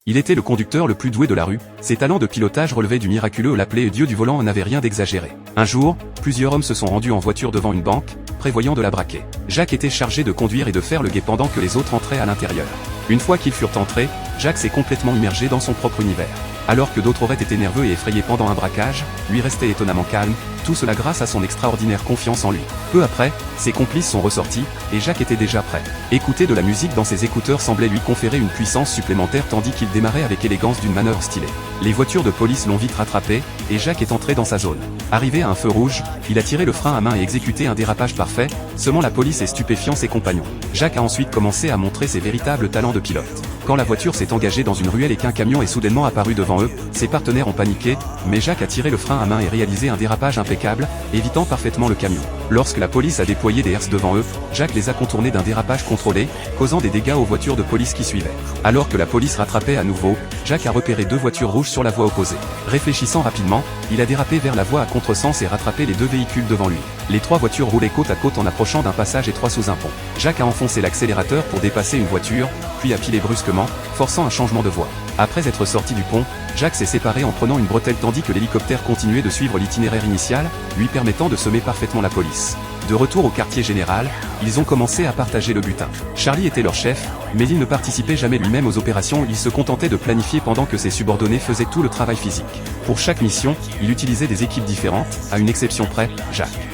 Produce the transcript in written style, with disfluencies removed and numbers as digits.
Il était le conducteur le plus doué de la rue, ses talents de pilotage relevaient du miraculeux, l'appelé Dieu du volant n'avait rien d'exagéré. Un jour, plusieurs hommes se sont rendus en voiture devant une banque, prévoyant de la braquer. Jacques était chargé de conduire et de faire le guet pendant que les autres entraient à l'intérieur. Une fois qu'ils furent entrés, Jacques s'est complètement immergé dans son propre univers. Alors que d'autres auraient été nerveux et effrayés pendant un braquage, lui restait étonnamment calme, tout cela grâce à son extraordinaire confiance en lui. Peu après, ses complices sont ressortis, et Jacques était déjà prêt. Écouter de la musique dans ses écouteurs semblait lui conférer une puissance supplémentaire tandis qu'il démarrait avec élégance d'une manœuvre stylée. Les voitures de police l'ont vite rattrapé, et Jacques est entré dans sa zone. Arrivé à un feu rouge, il a tiré le frein à main et exécuté un dérapage parfait, semant la police et stupéfiant ses compagnons. Jacques a ensuite commencé à montrer ses véritables talents de pilote. Quand la voiture s'est engagée dans une ruelle et qu'un camion est soudainement apparu devant eux, ses partenaires ont paniqué, mais Jacques a tiré le frein à main et réalisé un dérapage impeccable, évitant parfaitement le camion. Lorsque la police a déployé des herses devant eux, Jacques les a contournés d'un dérapage contrôlé, causant des dégâts aux voitures de police qui suivaient. Alors que la police rattrapait à nouveau, Jacques a repéré deux voitures rouges sur la voie opposée. Réfléchissant rapidement, il a dérapé vers la voie à contresens et rattrapé les deux véhicules devant lui. Les trois voitures roulaient côte à côte en approchant d'un passage étroit sous un pont. Jacques a enfoncé l'accélérateur pour dépasser une voiture, puis a pilé brusquement, forçant un changement de voie. Après être sorti du pont, Jacques s'est séparé en prenant une bretelle tandis que l'hélicoptère continuait de suivre l'itinéraire initial, lui permettant de semer parfaitement la police. De retour au quartier général, ils ont commencé à partager le butin. Charlie était leur chef, mais il ne participait jamais lui-même aux opérations, il se contentait de planifier pendant que ses subordonnés faisaient tout le travail physique. Pour chaque mission, il utilisait des équipes différentes, à une exception près, Jacques.